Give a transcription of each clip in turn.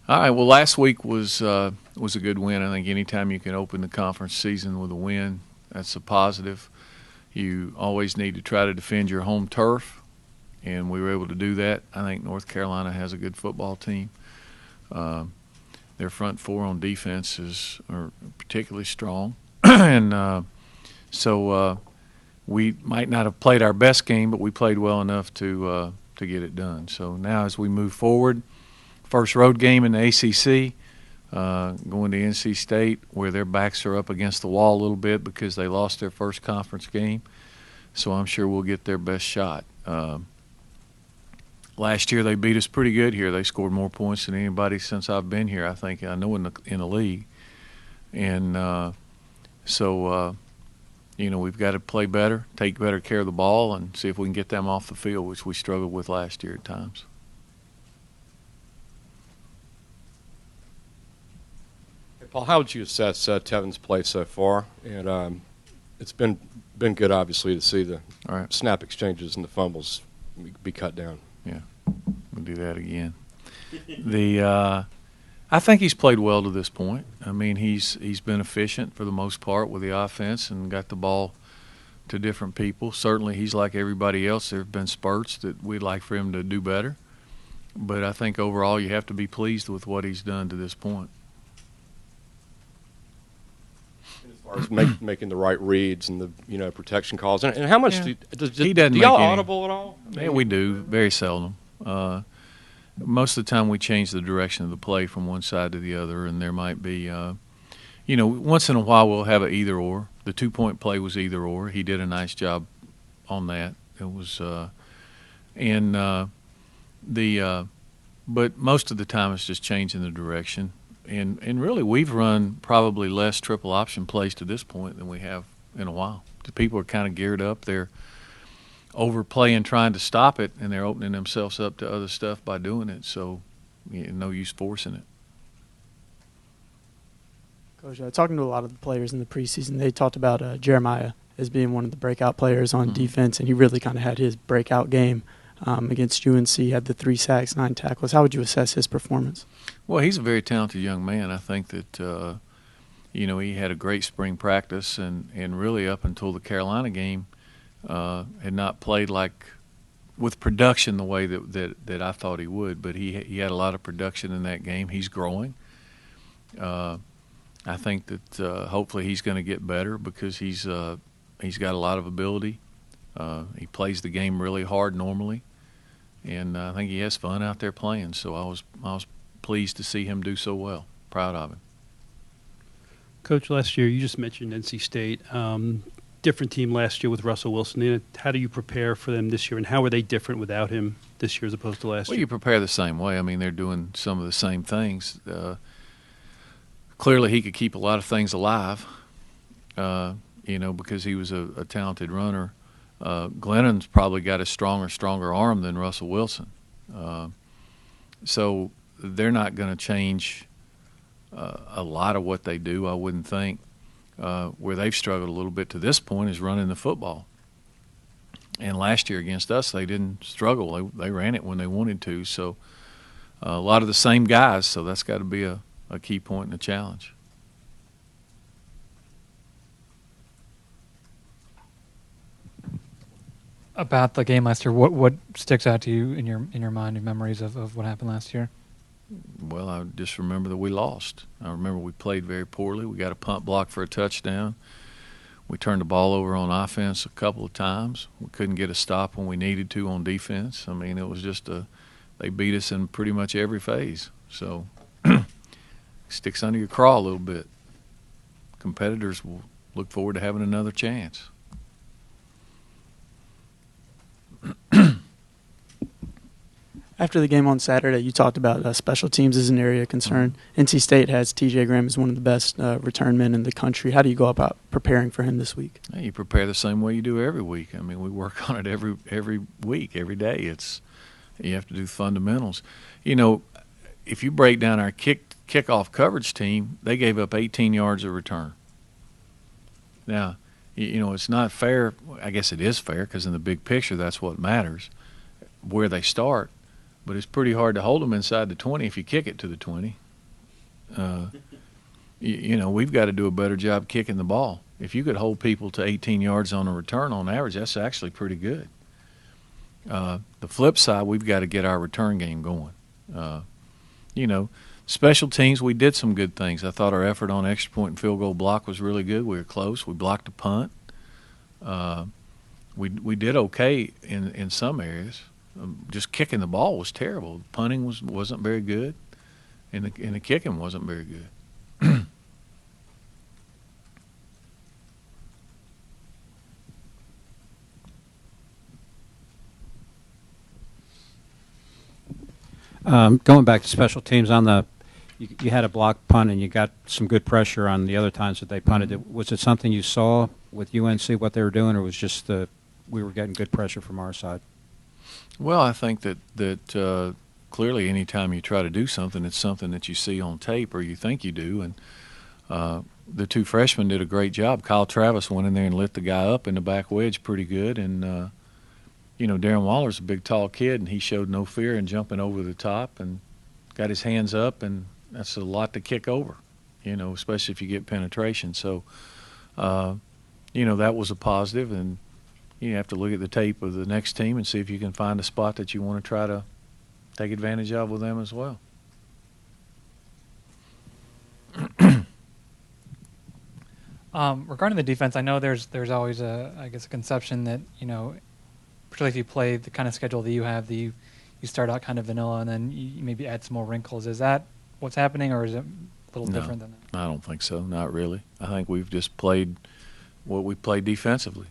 All right. Well, last week was a good win. I think anytime you can open the conference season with a win, that's a positive. You always need to try to defend your home turf, and we were able to do that. I think North Carolina has a good football team. Their front four on defense are particularly strong, and so we might not have played our best game, but we played well enough to get it done. So now as we move forward, first road game in the ACC, going to NC State, where their backs are up against the wall a little bit because they lost their first conference game. So I'm sure we'll get their best shot. Last year they beat us pretty good here. They scored more points than anybody since I've been here, I know, in the league. And so we've got to play better, take better care of the ball, and see if we can get them off the field, which we struggled with last year at times. Paul, how would you assess Tevin's play so far? And it's been good, obviously, to see the snap exchanges and the fumbles be cut down. Yeah, we'll do that again. I think he's played well to this point. I mean, he's been efficient for the most part with the offense and got the ball to different people. Certainly, he's like everybody else. There have been spurts that we'd like for him to do better. But I think overall you have to be pleased with what he's done to this point. As far as making the right reads and the protection calls, and how much do y'all audible at all? Yeah, we do very seldom. Most of the time we change the direction of the play from one side to the other, and there might be, once in a while we'll have an either or. The 2-point play was either or. He did a nice job on that. It was, but most of the time it's just changing the direction. And really, we've run probably less triple option plays to this point than we have in a while. The people are kind of geared up. They're overplaying, trying to stop it, and they're opening themselves up to other stuff by doing it. So, no use forcing it. Coach, talking to a lot of the players in the preseason, they talked about Jeremiah as being one of the breakout players on defense, and he really kind of had his breakout game against UNC, had the 3 sacks, 9 tackles. How would you assess his performance? Well, he's a very talented young man. I think that, he had a great spring practice and really up until the Carolina game had not played with production the way that I thought he would. But he had a lot of production in that game. He's growing. I think that hopefully he's going to get better because he's got a lot of ability. He plays the game really hard normally. And I think he has fun out there playing. So I was pleased to see him do so well. Proud of him. Coach, last year you just mentioned NC State. Different team last year with Russell Wilson. How do you prepare for them this year, and how are they different without him this year as opposed to last year? Well, you prepare the same way. I mean, they're doing some of the same things. Clearly he could keep a lot of things alive, because he was a talented runner. Glennon's probably got a stronger arm than Russell Wilson. So they're not going to change a lot of what they do, I wouldn't think. Where they've struggled a little bit to this point is running the football. And last year against us, they didn't struggle. They ran it when they wanted to. So a lot of the same guys, so that's got to be a key point in the challenge. About the game last year, what sticks out to you in your mind and memories of what happened last year? Well, I just remember that we lost. I remember we played very poorly. We got a punt block for a touchdown. We turned the ball over on offense a couple of times. We couldn't get a stop when we needed to on defense. I mean, it was just they beat us in pretty much every phase. So sticks under your craw a little bit. Competitors will look forward to having another chance. After the game on Saturday, you talked about special teams as an area of concern. NC State has T.J. Graham as one of the best return men in the country. How do you go about preparing for him this week? You prepare the same way you do every week. I mean, we work on it every week, every day. You have to do fundamentals. If you break down our kickoff coverage team, they gave up 18 yards of return. Now, it's not fair. I guess it is fair because in the big picture, that's what matters, where they start. but it's pretty hard to hold them inside the 20 if you kick it to the 20. We've got to do a better job kicking the ball. If you could hold people to 18 yards on a return on average, that's actually pretty good. The flip side, we've got to get our return game going. Special teams, we did some good things. I thought our effort on extra point and field goal block was really good. We were close. We blocked a punt. We did okay in some areas. Just kicking the ball was terrible. Punting wasn't very good, and the kicking wasn't very good. Going back to special teams, you had a block punt and you got some good pressure on the other times that they punted. Mm-hmm. Was it something you saw with UNC, what they were doing, or was just we were getting good pressure from our side? Well, I think that clearly anytime you try to do something, it's something that you see on tape or you think you do. And the two freshmen did a great job. Kyle Travis went in there and lit the guy up in the back wedge pretty good. And, Darren Waller's a big, tall kid, and he showed no fear in jumping over the top and got his hands up, and that's a lot to kick over, especially if you get penetration. So, that was a positive, and you have to look at the tape of the next team and see if you can find a spot that you want to try to take advantage of with them as well. Regarding the defense, I know there's always a conception that, particularly if you play the kind of schedule that you have, that you start out kind of vanilla and then you maybe add some more wrinkles. Is that what's happening, or is it a little different than that? I don't think so. Not really. I think we've just played what we played defensively.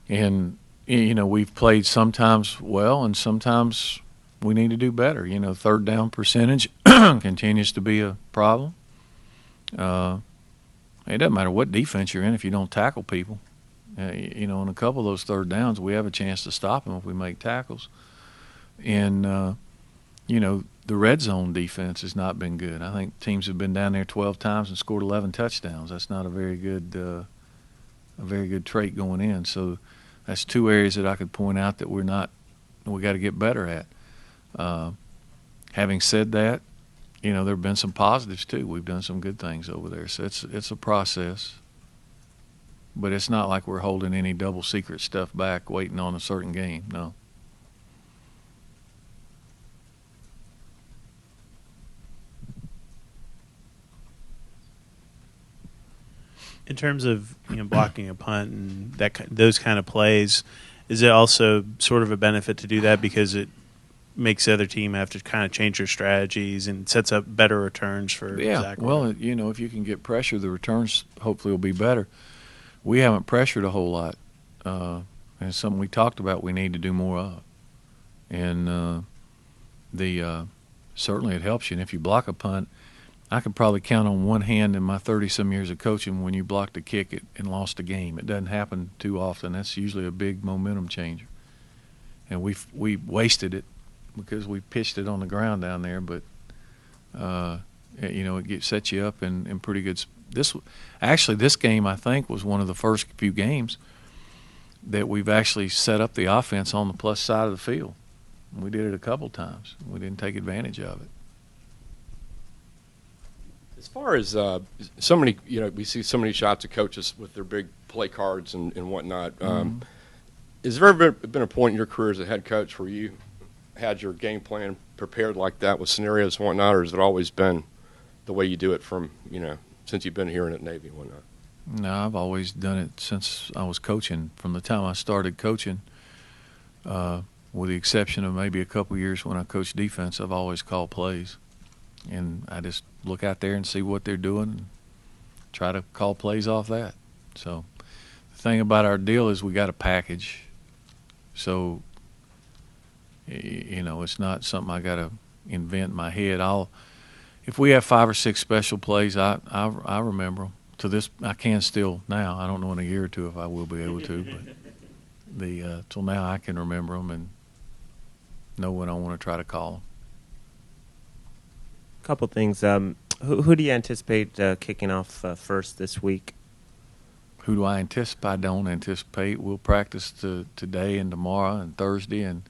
And, we've played sometimes well and sometimes we need to do better. Third down percentage continues to be a problem. It doesn't matter what defense you're in if you don't tackle people. On a couple of those third downs, we have a chance to stop them if we make tackles. And, the red zone defense has not been good. I think teams have been down there 12 times and scored 11 touchdowns. That's not a very good trait going in. So that's two areas that I could point out that we got to get better at. Having said that, there have been some positives too. We've done some good things over there. So it's a process. But it's not like we're holding any double secret stuff back waiting on a certain game, no. In terms of blocking a punt and those kind of plays, is it also sort of a benefit to do that because it makes the other team have to kind of change their strategies and sets up better returns for Zach? Well, if you can get pressure, the returns hopefully will be better. We haven't pressured a whole lot, and it's something we talked about we need to do more of. And certainly it helps you. And if you block a punt, I could probably count on one hand in my 30-some years of coaching when you blocked a kick and lost a game. It doesn't happen too often. That's usually a big momentum changer. And we wasted it because we pitched it on the ground down there. But, it sets you up in pretty good – This game, I think, was one of the first few games that we've actually set up the offense on the plus side of the field. We did it a couple times. We didn't take advantage of it. As far as so many, we see so many shots of coaches with their big play cards and whatnot. Has there ever been a point in your career as a head coach where you had your game plan prepared like that with scenarios and whatnot, or has it always been the way you do it from, since you've been here in at Navy and whatnot? No, I've always done it since I was coaching. From the time I started coaching, with the exception of maybe a couple years when I coached defense, I've always called plays. And I just look out there and see what they're doing and try to call plays off that. So the thing about our deal is we got a package. So, it's not something I got to invent in my head. If we have 5 or 6 special plays, I remember them. To this, I can still now. I don't know in a year or two if I will be able to, but till now I can remember them and know when I want to try to call them. Couple things. Who do you anticipate kicking off first this week? Who do I anticipate? I don't anticipate. We'll practice today and tomorrow and Thursday, and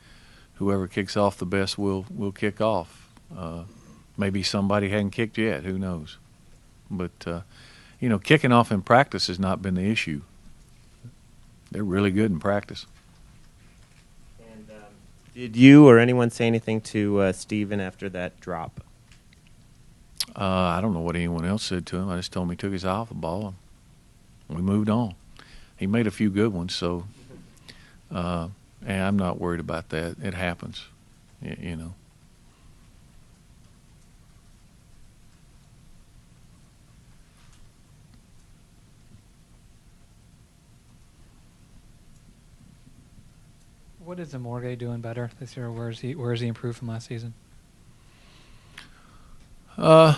whoever kicks off the best will kick off. Maybe somebody hadn't kicked yet. Who knows? But kicking off in practice has not been the issue. They're really good in practice. And did you or anyone say anything to Steven after that drop? I don't know what anyone else said to him. I just told him he took his eye off the ball, and we moved on. He made a few good ones, so and I'm not worried about that. It happens, you know. What is Amorgue doing better this year? Where is he improved from last season? Well,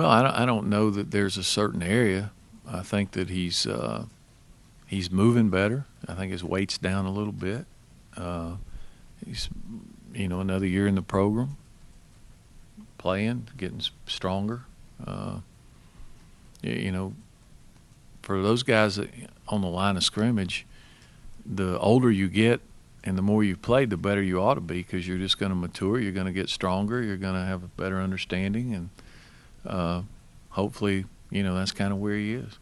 I don't know that there's a certain area. I think that he's moving better. I think his weight's down a little bit. He's another year in the program, playing, getting stronger. For those guys that on the line of scrimmage, the older you get and the more you've played, the better you ought to be, because you're just going to mature. You're going to get stronger. You're going to have a better understanding, and hopefully, that's kind of where he is.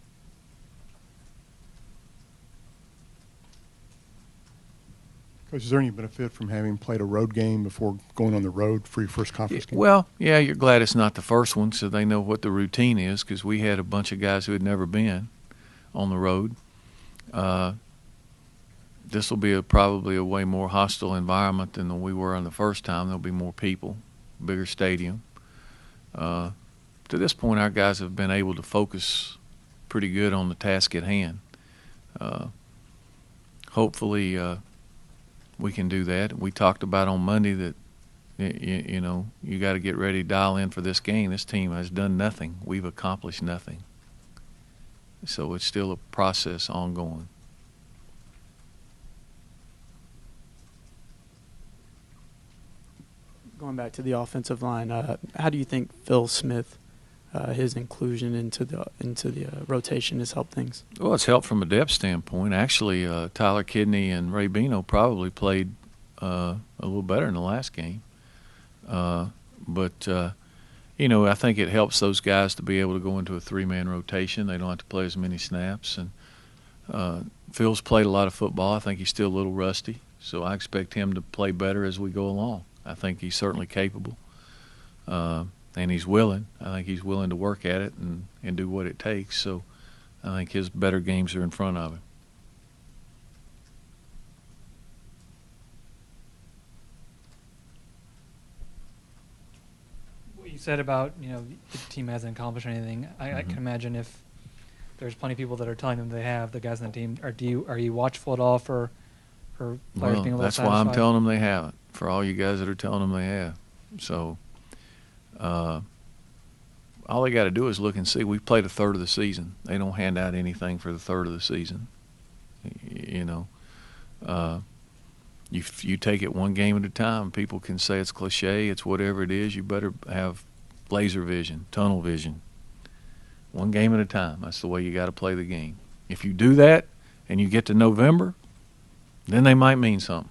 Coach, is there any benefit from having played a road game before going on the road for your first conference game? Well, yeah, you're glad it's not the first one, so they know what the routine is, because we had a bunch of guys who had never been on the road. This will be probably a way more hostile environment than we were on the first time. There'll be more people, bigger stadium. To this point, our guys have been able to focus pretty good on the task at hand. Hopefully, we can do that. We talked about on Monday that you got to get ready to dial in for this game. This team has done nothing. We've accomplished nothing. So it's still a process ongoing. Going back to the offensive line, how do you think Phil Smith, his inclusion into the rotation, has helped things? Well, it's helped from a depth standpoint. Actually, Tyler Kidney and Ray Bino probably played a little better in the last game. But I think it helps those guys to be able to go into a three-man rotation. They don't have to play as many snaps. And Phil's played a lot of football. I think he's still a little rusty, so I expect him to play better as we go along. I think he's certainly capable, and he's willing. I think he's willing to work at it and do what it takes. So I think his better games are in front of him. What you said about the team hasn't accomplished anything. I can imagine if there's plenty of people that are telling them they have, the guys on the team. Are you watchful at all for players being a little that's satisfied? why I'm telling them they haven't. For all you guys that are telling them they have. So all they got to do is look and see. We've played a third of the season. They don't hand out anything for the third of the season. You take it one game at a time. People can say it's cliche, it's whatever it is. You better have laser vision, tunnel vision. One game at a time. That's the way you got to play the game. If you do that and you get to November, then they might mean something.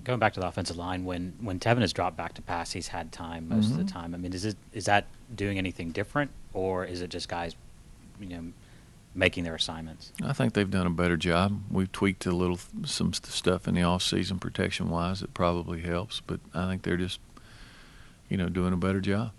Going back to the offensive line, when Tevin has dropped back to pass, he's had time most of the time. I mean, is that doing anything different, or is it just guys, making their assignments? I think they've done a better job. We've tweaked some stuff in the off season protection wise that probably helps, but I think they're just, doing a better job.